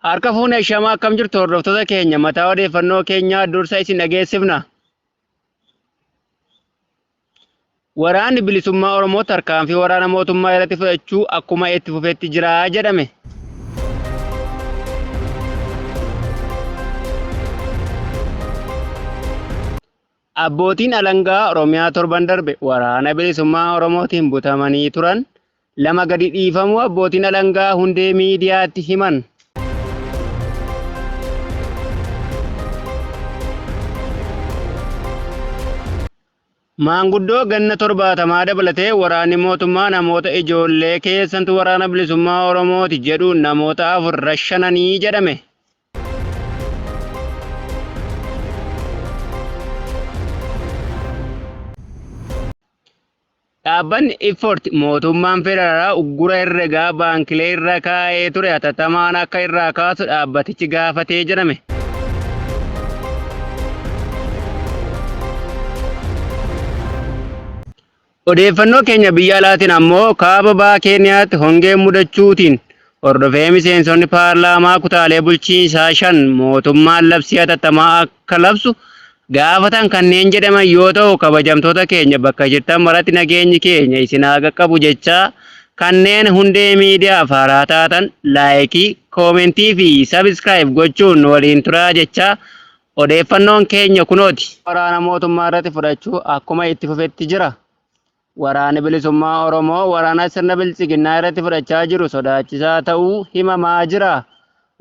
Harka fuunee shamaa akkam jirtu hordoftoota keenya mataa odeeffannoo keenyaa dursa isin dhageessifna. Waraanni bilisummaa Oromoo tarkaanfii waraana mootummaa irratti fudhachuu akkuma itti fufeetti jira jedhame. Abbootiin alangaa Oromiyaa torban darbe waraana bilisummaa Oromootiin butamanii turan lama gadi dhiifamuu abbootiin alangaa hundee miidiyaatti himan. Maanguddoo ganna 70 dabalatee waraanni mootummaa namoota ijoollee keessantu waraana bilisummaa Oromooti jedhuun namoota 4 rashananii jedhame. Dhaabbanni Effort mootummaan federaalaa uggura herregaa baankilee irra kaa'ee ture hatattamaan akka irraa kaasu dhaabbatichi gaafatee jedhame. Odeeffannoo keenya biyya alaatiin ammoo kaaba bahaa Keeniyaatti hongeen mudachuutiin hordofee miseensonni paarlaamaa kutaalee bulchiinsaa 5 mootummaan labsii hatattamaa akka labsu gaafatan kanneen jedhaman yoo ta'u, kabajamtoota keenya bakka jirtan maratti nageenyi keenya isin haa qaqqabu jechaa kanneen hundee miidiyaa haaraa taatan laayikii, koomentii fi sabiskiraayib gochuun waliin turaa jechaa odeeffannoon keenya kunooti. Waraana mootummaa irratti fudhachuu akkuma itti fufetti jira. Waraanni bilisummaa Oromoo waraana sirna bilchiginnaa irratti fudhachaa jiru sodaachisaa ta'uu himamaa jira.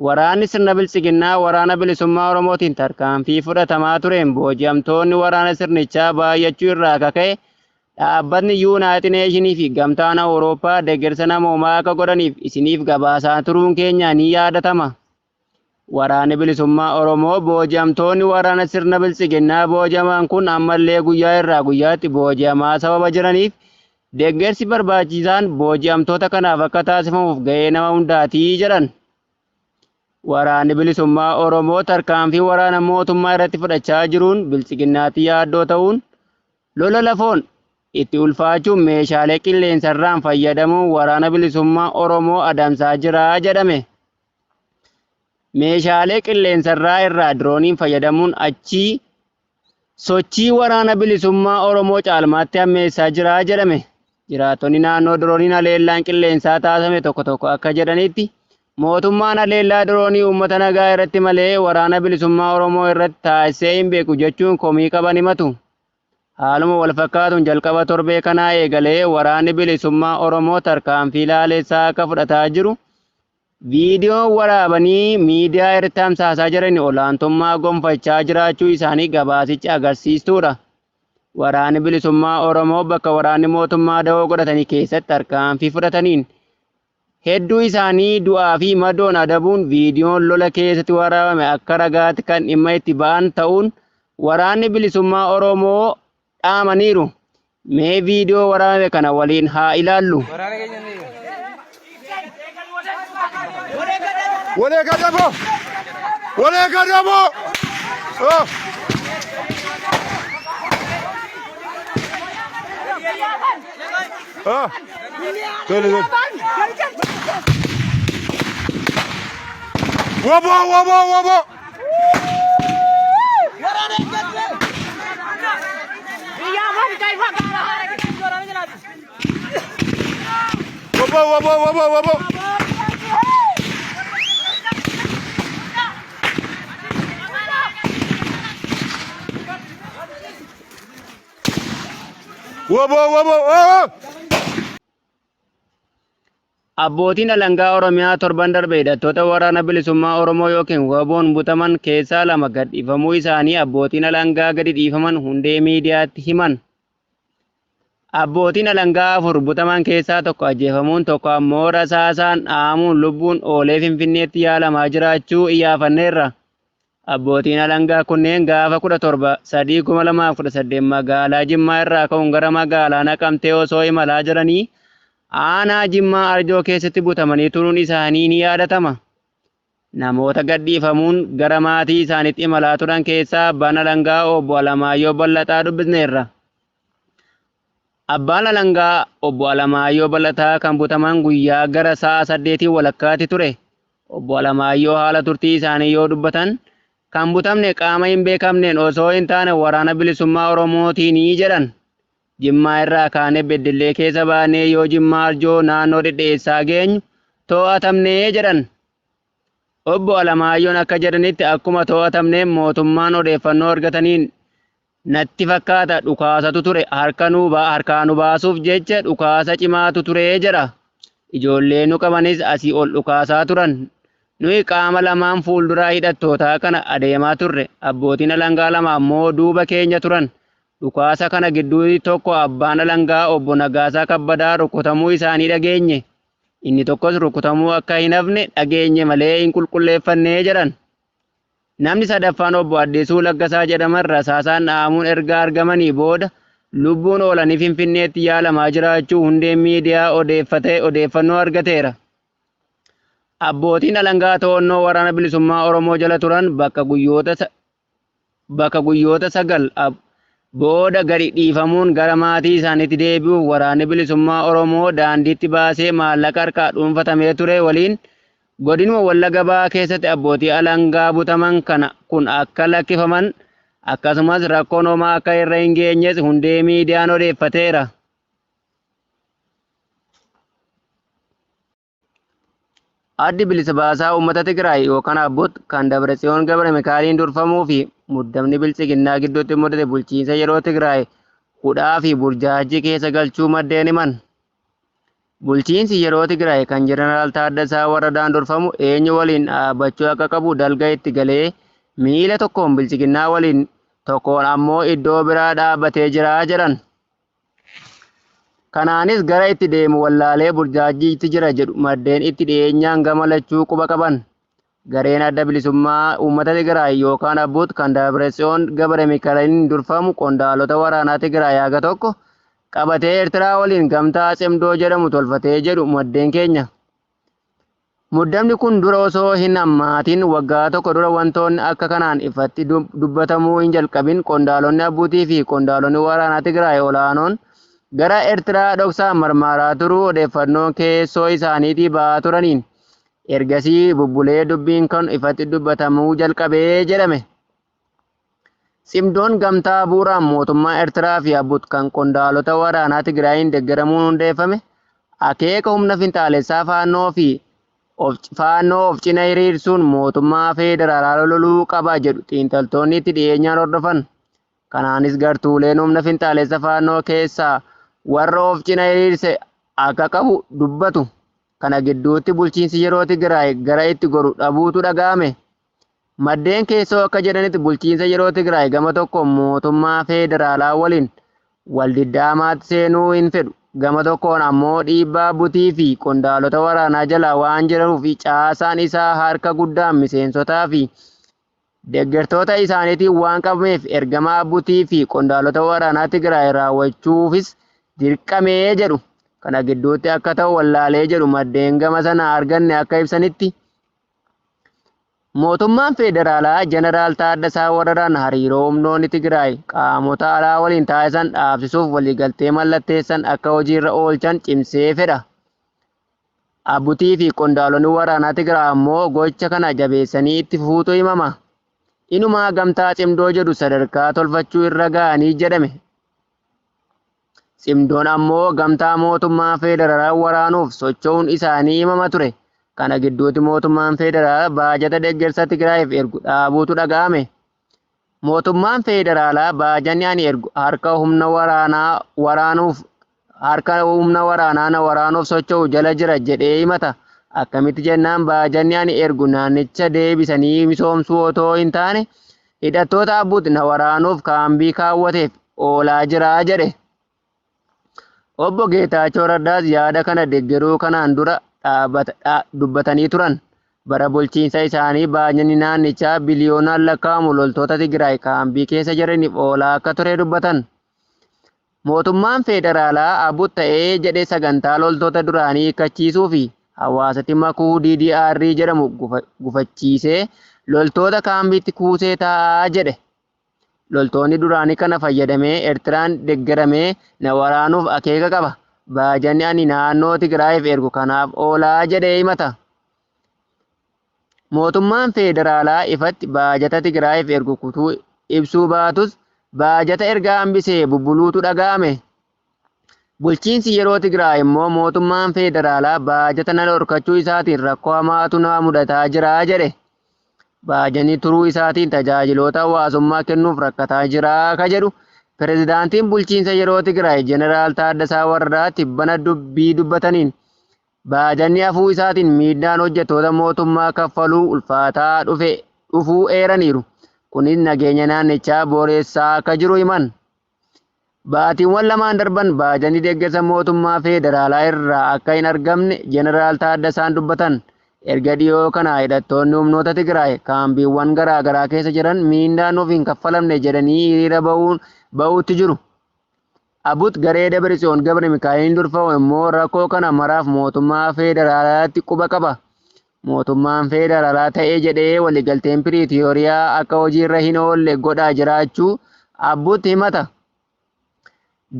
Waraanni sirna bilchiginnaa waraana bilisummaa Oromootiin tarkaanfii fudhatamaa tureen booji'amtoonni waraana sirnichaa baay'achuu irraa ka'e dhaabbatni Yuunaayitid Neeshinii fi gamtaan Awurooppaa deeggarsa namoomaa akka godhaniif isiniif gabaasaa turuun keenya ni yaadatama. Waraanni bilisummaa Oromoo booji'amtoonni waraana sirna bilchiginnaa booji'aman kun ammallee guyyaa irraa guyyaatti booji'amaa sababa jiraniif deeggarsi barbaachisaan booji'amtoota kanaaf akka taasifamuuf gahee nama hundaatii jedhan. Waraanni bilisummaa Oromoo tarkaanfii waraana mootummaa irratti fudhachaa jiruun bilchiginnaatti yaaddoo ta'uun lola lafoon itti ulfaachuun meeshaalee qilleensarraan fayyadamuun waraana bilisummaa Oromoo adamsaa jira jedhame. Meeshaalee qilleensarraa irraa dirooniin fayyadamuun achii sochii waraana bilisummaa Oromoo caalmaatti hammeessaa jira jedhame. Jiraattonni naannoo dirooniin haleellaan qilleensaa taasifame tokko akka jedhanitti mootummaan haleellaa diroonii uummata nagaa irratti malee waraana bilisummaa Oromoo irratti taasisee hin beeku jechuun komii qaban himatu. Haaluma wal fakkaatuun jalqaba torbee kanaa eegalee waraanni bilisummaa Oromoo tarkaanfii laalessaa akka fudhataa jiru viidiyoon waraabanii miidiyaa irratti tamsaasaa jiran olaantummaa gonfachaa jiraachuu isaanii gabaasichi agarsiistuudha. Waraanni bilisummaa Oromoo bakka waraanni mootummaa da'oo godhatanii keessatti tarkaanfii fudhataniin hedduu isaanii du'aa fi madoon adabuun viidiyoon lola keessatti waraabame akka ragaatti kan dhimma itti ba'an ta'uun waraanni bilisummaa Oromoo dhaamaniiru. Mee viidiyoo waraabame kana waliin haa ilaallu. Wale gadabo! Wale gadabo! Oh! Oh! Dole. Wabo! Wabo! Abbootiin alangaa Oromiyaa torban darbe hidhattoota waraana bilisummaa Oromoo yookiin waboon butaman keessaa 2 gad dhiifamuu isaanii abbootiin alangaa gadi dhiifaman hundee miidiyaatti himan. Abbootiin alangaa 4 butaman keessaa tokko ajjeefamuun tokko ammoo rasaasaan dhaamuun lubbuun oolee Finfinneetti yaalamaa jiraachuu iyyafanneerra. Abbootiin alangaa kunneen gaafa 17/3/2018 magaalaa Jimmaa irraa ka'uun gara magaalaa Naqamtee osoo imalaa jiranii aanaa Jimmaa Arjoo keessatti butamanii turuun isaanii ni yaadatama. Namoota gad dhiifamuun gara maatii isaaniitti imalaa turan keessaa abbaan alangaa obbo Alamaayyoo Ballataa dubbisneerra. Abbaan alangaa obbo Alamaayyoo Ballataa kan butaman guyyaa gara sa'a 8 walakkaatti ture. Obbo Alamaayyoo haala turtii isaanii yoo dubbatan kan butamne qaama hin beekamneen osoo hin taane waraana bilisummaa Oromootiinii jedhan. Jimmaa irraa kaanee Beddellee keessa baanee yoo Jimmaa Arjoo naannoo dhedheessaa geenyu to'atamnee jedhan. Obbo Alamaayyoon akka jedhanitti akkuma to'atamneen mootummaan odeeffannoo argataniin natti fakkaata dhukaasatu ture harkaa nu baasuuf jecha dhukaasa cimaatu ture jedha. Ijoollee nu qabanis asii ol dhukaasaa turan. Nuyi qaama lamaan fuulduraa hidhattootaa kana adeemaa turre. Abbootiin alangaa lama ammoo duuba keenya turan. Dhukaasa kana gidduu tokko abbaan alangaa obbo Nagaasaa Kabbadaa rukutamuu isaanii dhageenye. Inni tokkos rukutamuu akka hin hafne dhageenye malee hin qulqulleeffannee jedhan. Namni sadaffaan obbo Addisuu Laggasaa jedhaman rasaasaan dha'amuun erga argamanii booda lubbuun oolanii Finfinneetti yaalamaa jiraachuu hundeen miidiyaa odeeffannoo argateera. Abbootiin alangaa to'annoo waraana bilisummaa Oromoo jala turan bakka guyyoota 9 booda gadi dhiifamuun gara maatii isaaniitti deebi'uuf waraanni bilisummaa Oromoo daandiitti baasee maallaqa harkaa dhuunfatamee ture waliin godinuma Wallagga Bahaa keessatti abbootii alangaa butaman kun akka lakkifaman akkasumas rakkoon homaa akka irra hin geenyes hundee miidiyaan odeeffateera. Addi bilisa baasaa uummata Tigraay yookaan Abbot kan Dabratsiyoon Gabra Mikaaliin durfamuu fi muddamni bilchiginnaa gidduutti mudate bulchiinsa yeroo Tigraay hudhaa fi burjaajii keessa galchuu maddeen himan. Bulchiinsi yeroo Tigraay kan Jeneraal Taaddasaa Waradaan durfamu eenyu waliin dhaabbachuu akka qabu dalga itti galee miila tokkoon bilchiginnaa waliin tokkoon ammoo iddoo biraa dhaabbatee jira jedhan. Kanaanis gara itti deemu wallaalee burjaajiitti jira jedhu maddeen itti dhiyeenyaan gama lachuu quba qaban. Gareen adda bilisummaa uummata Tigraay yookaan Abbot kan Dabratsiyoon Gabra Mikaaliin durfamu qondaalota waraanaa Tigraay haga tokko qabatee Eertiraa waliin gamtaa Cimdoo jedhamu tolfatee jedhu maddeen keenya. Muddamni kun dura osoo hin hammaatiin waggaa tokko dura wantoonni akka kanaan ifatti dubbatamuu hin jalqabin qondaalonni Abbotii fi qondaalonni waraanaa Tigraay olaanoon gara Eertiraa dhoksaan marmaaraa turuu odeeffannoo keessoo isaaniitii ba'aa turaniin ergasii bubbulee dubbiin kan ifatti dubbatamuu jalqabee jedhame. Cimdoon gamtaa bu'uuraan mootummaa Eertiraa fi Abbot kan qondaalota waraanaa Tigraayiin deeggaramuun hundeeffame akeeka humna finxaalessaa faannoo of cina hiriirsuun mootummaa federaalaa loluu qaba jedhu xiinxaltoonni itti dhiyeenyaan hordofan. Kanaanis gartuuleen humna finxaalessa faannoo keessaa warra of cina hiriirse akka qabu dubbatu. Kana gidduutti bulchiinsi yeroo Tigraay gara itti goru dhabuutu dhaga'ame. Maddeen keessoo akka jedhanitti bulchiinsa yeroo Tigraay gama tokko mootummaa federaalaa waliin waldiddaamaatti seenuu hin fedhu. Gama tokkoon ammoo dhiibbaa Abbotii fi qondaalota waraanaa jalaa waan jiruuf caasaan isaa harka guddaan miseensotaa fi deeggartoota isaaniitiin waan qabameef ergama Abbotii fi qondaalota waraanaa Tigraay raawwachuufis dirqamee jedhu. Kana gidduutti akka ta'u wallaalee jedhu maddeen gama sana arganne akka ibsanitti mootummaan federaalaa Jeneraal Taaddasaa Waradaan hariiroo humnoonni Tigraay qaamota alaa waliin taasisan dhaabsisuuf waliigaltee mallatteessan akka hojiirra oolchan cimsee fedha. Abbotii fi qondaalonni waraanaa Tigraay ammoo gocha kana jabeessanii itti fuutu himama. Inumaa gamtaa Cimdoo jedhu sadarkaa tolfachuu irra ga'anii jedhame. Cimdoon ammoo gamtaa mootummaa federaalaa waraanuuf socho'uun isaanii himama ture. Kana gidduutti mootummaan federaalaa baajata deeggarsa Tigraayiif ergu dhaabuutu dhaga'ame. Mootummaan federaalaa baajanni ani ergu harka humna waraanaa waraanuuf socho'u jala jira jedhee himata. Akkamitti jennaan baajanni ani ergu naannicha deebisanii misoomsuu otoo hin taane hidhattoota Abbot na waraanuuf kaambii kaawwateef oolaa jira jedhe. Obbo Geetaachoo Raddaas yaada kana deeggaruu kanaan dura dubbatanii turan. Bara bulchiinsa isaanii baajanni naannichaa biliyoonaan lakkaa'amu loltoota Tigraay kaambii keessa jiraniif oolaa akka ture dubbatan. Mootummaan federaalaa Abbot ta'ee jedhe sagantaa loltoota duraanii hiikkachiisuu fi hawaasatti makuu DDR jedhamu gufachiisee loltoota kaambiitti kuusee taa'aa jedhe. Loltoonni duraanii kana fayyadamee Eertiraan deeggaramee na waraanuuf akeeka qaba. Baajanni ani naannoo Tigraayiif ergu kanaaf oolaa jedhee himata. mootummaan federaalaa ifatti baajata Tigraayiif ergu kutuu ibsuu baatus baajata erga hambisee bubbuluutu dhaga'ame. Bulchiinsi yeroo Tigraay immoo mootummaan federaalaa baajata na dhorkachuu isaatiin rakkoo hamaatu nama mudataa jira jedhe. Baajanii turuu isaatiin tajaajiloota hawaasummaa kennuuf rakkataa jira ka jedhu pirezidaantiin bulchiinsa yeroo Tigraay Jeneraal Taaddasaa Warraa tibbana dubbii dubbataniin baajanni hafuu isaatiin miidhaan hojjettoota mootummaa kaffaluu ulfaataa dhufuu eeraniiru. Kunis nageenya naannichaa booressaa akka jiru himan. Baatiiwwan lamaan darban baajanni deeggarsa mootummaa federaalaa irraa akka hin argamne Jeneraal Taaddasaan dubbatan. Erga dhiyoo kana hidhattoonni humnoota Tigraay kaambiiwwan garaagaraa keessa jiran miindaan of hin kaffalamne jedhanii hiriira ba'uutti jiru. Abut garee Dabratsiyoon Gabra Mikaa'eliin durfamu immoo rakkoo kana maraaf mootummaa federaalaatti quba qaba. Mootummaan federaalaa ta'ee jedhee waliigalteen Piriitooriyaa akka hojiirra hin oolle godhaa jiraachuu Abut himata.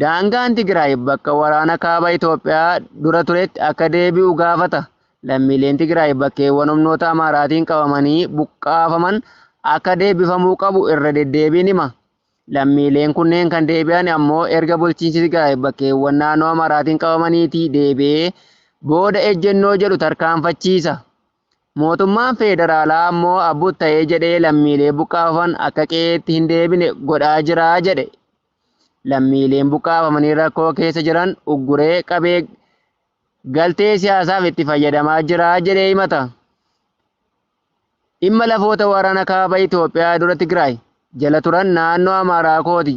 Daangaan Tigraay bakka waraana kaaba Itoophiyaa dura turetti akka deebi'u gaafata. Lammiileen Tigraay bakkeewwan humnoota Amaaraatiin qabamanii buqqaafaman akka deebifamuu qabu irra deddeebiin hima. Lammiileen kunneen kan deebi'an ammoo erga bulchiinsi Tigraay bakkeewwan naannoo Amaaraatiin qabamaniitii deebi'ee booda ejjennoo jedhu tarkaanfachiisa. Mootummaan federaalaa ammoo Abut ta'ee jedhee lammiilee buqqaafaman akka qe'eetti hin deebine godhaa jira jedhe. Lammiileen buqqaafamanii rakkoo keessa jiran ugguree qabee galtee siyaasaaf itti fayyadamaa jira jedhee himata. Dhimma lafoota waraana kaaba Itoophiyaa dura Tigraay jala turan naannoo Amaaraa kooti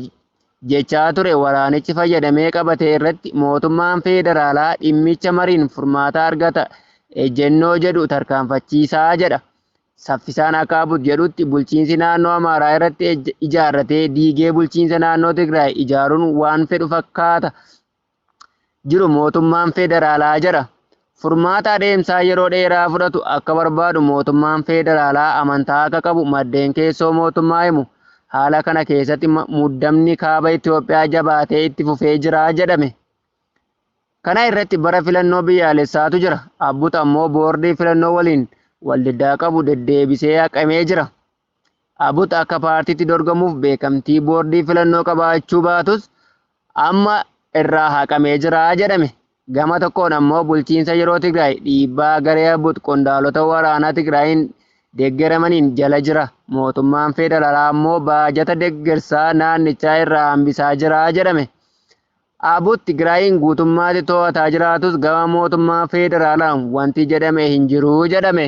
jechaa ture waraanichi fayyadamee qabatee irratti mootummaan federaalaa dhimmicha mariin furmaata argata ejjennoo jedhu tarkaanfachiisaa jedha. Saffisaan akka Abut jedhutti bulchiinsi naannoo Amaaraa irratti ijaarratee diigee bulchiinsa naannoo Tigraay ijaaruun waan fedhu fakkaata jiru mootummaan federaalaa jedha. Furmaata adeemsaa yeroo dheeraa fudhatu akka barbaadu mootummaan federaalaa amantaa akka qabu maddeen keessoo mootummaa himu. Haala kana keessatti muddamni kaaba Itoophiyaa jabaatee itti fufee jira jedhame. Kana irratti bara filannoo biyyaalessaatu jira. Abut ammoo boordii filannoo waliin waldiddaa qabu deddeebisee haqamee jira. Abut akka paartiitti dorgomuuf beekamtii boordii filannoo qabaachuu baatus amma irraa haqamee jira jedhame. Gama tokkoon ammoo bulchiinsa yeroo Tigraay dhiibbaa garee Abut qondaalota waraanaa Tigraayin deeggaramaniin jala jira. Mootummaan federaalaa ammoo baajata deeggarsaa naannichaa irraa hambisaa jira jedhame. Abut Tigraayin guutummaatti to'ataa jiraatus gama mootummaa federaalaan wanti jedhame hin jiru jedhame.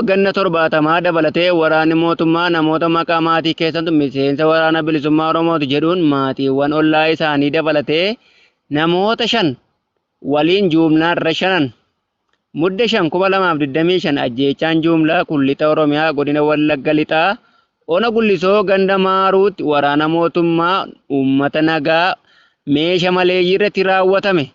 Ganna 70 dabalatee waraanni mootummaa namoota maqaa maatii keessattuu miseensa waraana bilisummaa Oromooti jedhuun maatiiwwan ollaa isaanii dabalatee namoota 5 waliin jumlaan rashanan. Mudde 5/2025 ajjeechaan jumlaa kullixa Oromiyaa godina Wallagga Lixaa ona Gullisoo ganda Maaruutti waraana mootummaa uummata nagaa meeshaa maleeyyii irratti raawwatame.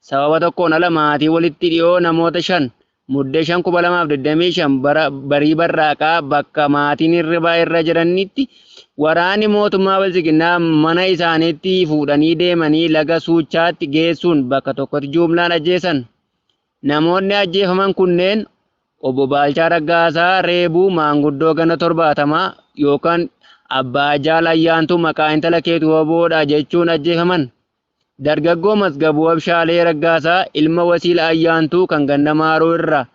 Sababa tokkoon ala maatii walitti dhiyoo namoota 5 mudde 5/2025 barii barraaqaa bakka maatiin hirribaa irra jiranitti waraanni mootummaa Bilisiginnaa mana isaaniitti fuudhanii deemanii laga Suuchaatti geessuun bakka tokkotti jumlaan ajjeesan. Namoonni ajjeefaman kunneen obbo Baalchaa Raggaasaa Reebuu maanguddoo ganna 70 yookaan Abbaa Jaal Ayyaantuu maqaa intala keetu Oboodha jechuun ajjeefaman. Dargaggoo Masgabuu Abshaalee Raggaasaa ilma Wasiila Ayyaantuu kan ganna Maaruu irraa.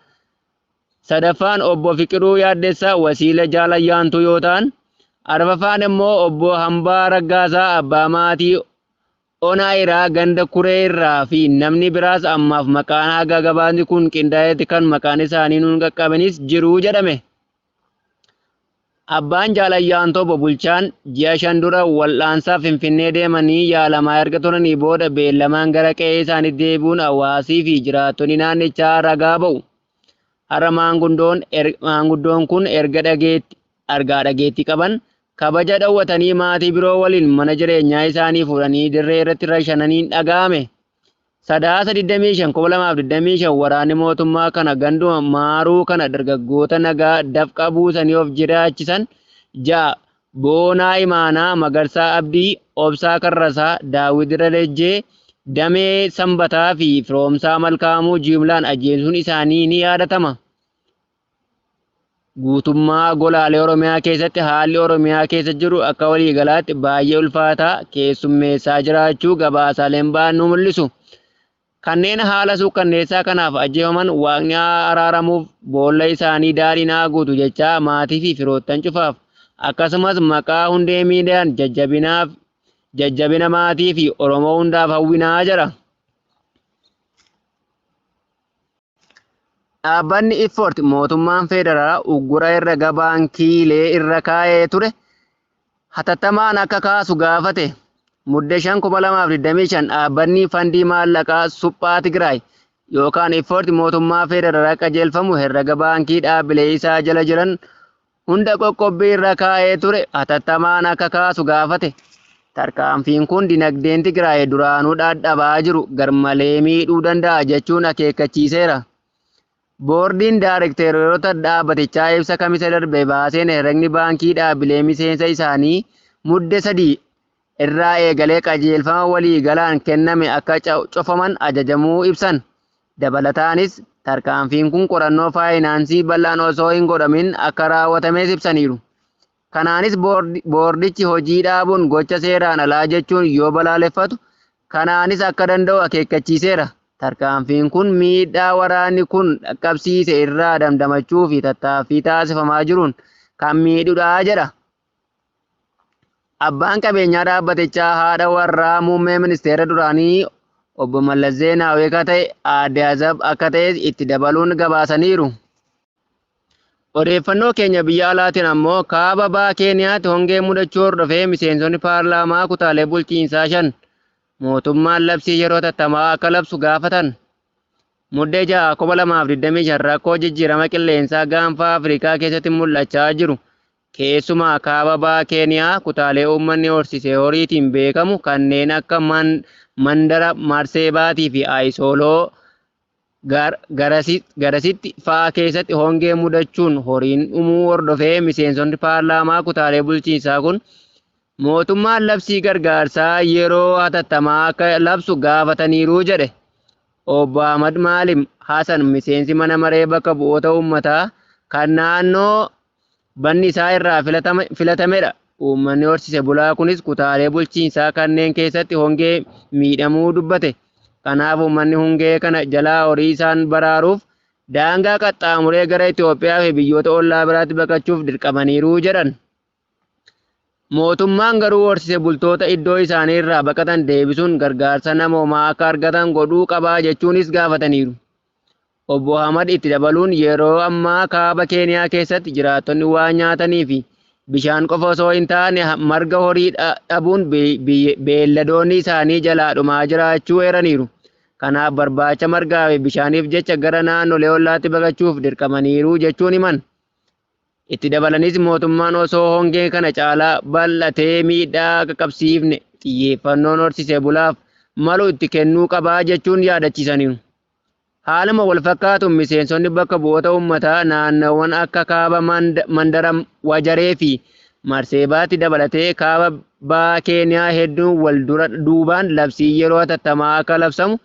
Sadaffaan obbo Fiqiruu Yaaddessaa Wasiila Jaal Ayyaantuu yoo ta'an, arfaffaan immoo obbo Hambaa Raggaasaa abbaa maatii Onaa irraa ganda Kuree irraa fi namni biraas ammaaf maqaan haga gabaasni kun qindaa'etti kan maqaan isaanii nuun qaqqabanis jiru jedhame. Abbaan Jaal Ayyaantuu obbo Bulchaan ji'a 5 dura wal'aansaaf Finfinnee deemanii yaalamaa erga turanii booda beellamaan gara qe'ee isaanii deebi'uun hawaasii fi jiraattonni naannichaa ragaa ba'u. Har'a maanguddoon kun erga dhageetti qaban kabaja dhawwatanii maatii biroo waliin mana jireenyaa isaanii fuudhanii dirree irratti rashananiin dhaga'ame. Sadaasa 25/2025 waraanni mootummaa kana ganduma Maaruu kana dargaggoota nagaa dafqa buusanii of jiraachisan 6 Boonaa Imaanaa, Magarsaa Abdii, Obsaa Karrasaa, Daawit Darajjee, Damee Sanbataa fi Firoomsaa Malkaamuu jumlaan ajjeesuun isaanii ni yaadatama. guutummaa golaalee Oromiyaa keessatti haalli Oromiyaa keessa jiru akka waliigalaatti baay'ee ulfaataa keessummeessaa jiraachuu gabaasaaleen ba'an nu mul'isu. Kanneen haala suukkanneessaa kanaaf ajjeefaman waaqni araaramuuf boolla isaanii daadhiin haa guutu jechaa maatii fi firoottan cufaaf akkasumas maqaa hundee miidiyaan jajjabina maatii fi Oromoo hundaaf hawwinaa jira. Dhaabbanni Iffoort mootummaan federaalaa uggura herrega baankiilee irra kaa'ee ture hatattamaan akka kaasu gaafate. Muddee 5,2025 dhaabbanni fandii maallaqaa suphaa Tigraay yookaan Iffoort mootummaa federaalaa qajeelfamu herrega baankii dhaabbilee isaa jala jiran hunda qoqqobbii irra kaa'ee ture hatattamaan akka kaasu gaafate. Tarkaanfiin kun dinagdeen Tigraay duraanuu dadhabaa jiru garmalee miidhuu danda'a jechuun akeekkachiiseera. Boordiin daayirekteerota dhaabbatichaa ibsa kamisa darbe baaseen herregni baankii dhaabbilee miseensa isaanii muddee 3 irraa eegalee qajeelfama walii galaan kenname akka cufaman ajajamuu ibsan. Dabalataanis tarkaanfiin kun qorannoo faayinaansii bal'aan osoo hin godhamin akka raawwatames ibsaniiru. Kanaanis boordichi hojii dhaabuun gocha seeraan alaa jechuun yoo balaaleffatu kanaanis akka danda'u akeekkachiiseera. Tarkaanfiin kun miidhaa waraanni kun dhaqqabsiise irraa damdamachuu fi tattaaffii taasifamaa jiruun kan miidhudha jedha. Abbaan qabeenyaa dhaabbatichaa haadha warraa muummee ministeera duraanii obbo Mallas Zeenaawii akka ta'e aadde Azab akka ta'e itti dabaluun gabaasaniiru. Odeeffannoo keenya biyya alaatiin ammoo kaaba bahaa Keeniyaatti hongee mudachuu hordofee miseensonni paarlaamaa kutaalee bulchiinsaa 5 mootummaan labsii yeroo hatattamaa akka labsu gaafatan. Muddee 6,2025 rakkoo jijjiirama qilleensaa gaanfa Afrikaa keessatti mul'achaa jiru. Keessumaa kaaba bahaa Keeniyaa kutaalee uummanni horsiisee horiitiin beekamu kanneen akka mandara Marseebaatii fi Ayisooloo garasitti fa'aa keessatti hongee mudachuun horiin dhumuu hordofee miseensonni paarlaamaa kutaalee bulchiinsaa kun mootummaan labsii gargaarsaa yeroo hatattamaa akka labsu gaafataniiru jedhe. Obbo Ahmad Maalim Hassan miseensi mana maree bakka bu'oota uummataa kan naannoo banni isaa irraa filatamedha. Uummanni horsiise bulaa kunis kutaalee bulchiinsaa kanneen keessatti hongee miidhamuu dubbate. Kanaaf uummanni hongee kana jalaa horii isaan baraaruuf daangaa qaxxaamuree gara Itoophiyaa fi biyyoota ollaa biraatti baqachuuf dirqamaniiru jedhan. Mootummaan garuu horsiise bultoota iddoo isaanii irraa baqatan deebisuun gargaarsa namoomaa akka argatan godhuu qabaa jechuunis gaafataniiru. Obbo Ahmad itti dabaluun yeroo ammaa kaaba Keeniyaa keessatti jiraattonni waan nyaatanii fi bishaan qofa osoo hin taane marga horii dhabuun beelladoonni isaanii jalaa dhumaa jiraachuu eeraniiru. Kanaaf barbaacha margaa fi bishaaniif jecha gara naannolee ollaatti baqachuuf dirqamaniiru jechuun himan. Itti dabalanis mootummaan osoo hongee kana caalaa bal'atee miidhaa qaqqabsiifne xiyyeeffannoon horsiisee bulaaf malu itti kennuu qabaa jechuun yaadachiisaniiru. Haaluma wal fakkaatuun miseensonni bakka bu'oota uummataa naannawwan akka kaaba mandara Wajaree fi Marseebaatti dabalatee kaaba bahaa Keeniyaa hedduun wal duubaan labsii yeroo hatattamaa akka labsamu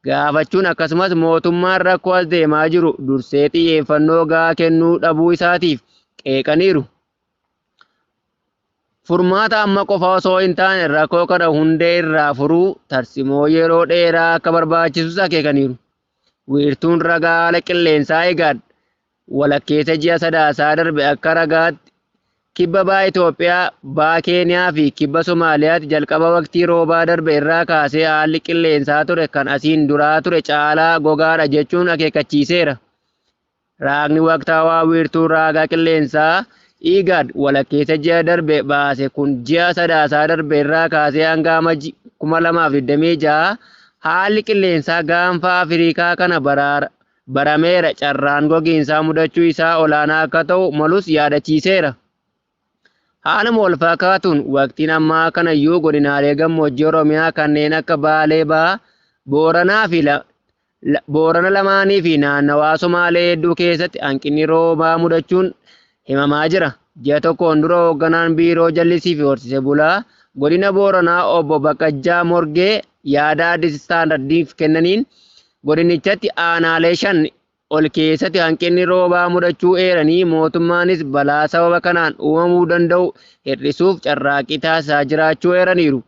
gaafachuun akkasumas mootummaan rakkoo as deemaa jiru dursee xiyyeeffannoo gahaa kennuu dhabuu isaatiif qeeqaniiru. Furmaata amma qofa osoo hin taane rakkoo kana hundee irraa furuu tarsimoo yeroo dheeraa akka barbaachisus akeekaniiru. Wiirtuun ragaa haala qilleensaa eegaad walakkeessa ji'a sadaasaa darbe akka ragaatti kibba bahaa Itoophiyaa, bahaa Keeniyaa fi kibba Somaaliyaatti jalqaba waqtii roobaa darbe irraa kaasee haalli qilleensaa ture kan asiin duraa ture caalaa gogaadha jechuun akeekkachiiseera. Raagni waqtaawaa wiirtuun ragaa qilleensaa IGAD walakkeessa ji'a darbe baase kun ji'a sadaasaa darbe irraa kaasee hanga 2026 haalli qilleensaa gaanfa Afrikaa kana barameera. Carraan gogiinsaa mudachuu isaa olaanaa akka ta'u malus yaadachiiseera. Haaluma wal fakkaatuun waqtiin ammaa kanayyuu godinaalee gammoojjii Oromiyaa kanneen akka Baalee Bahaa, Boorana lamaanii fi naannawaa Somaalee hedduu keessatti hanqinni roobaa mudachuun himamaa jira. Ji'a tokkoon dura hoogganaan biiroo jallisii fi horsiisee bulaa godina Booranaa obbo Baqqajaa Morgee yaada Addis Istaandardiif kennaniin godinichatti aanaalee 5 ol keessatti hanqinni roobaa mudachuu eeranii mootummaanis balaa sababa kanaan uumamuu danda'u hir'isuuf carraaqqii taasisaa jiraachuu eeraniiru.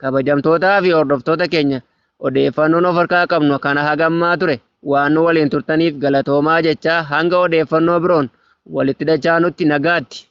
Kabajamtootaa fi hordoftoota keenya odeeffannoon of harkaa qabnu kana hagammaa ture. Waan nu waliin turtaniif galatoomaa jechaa hanga odeeffannoo biroon walitti dachaanutti nagaatti.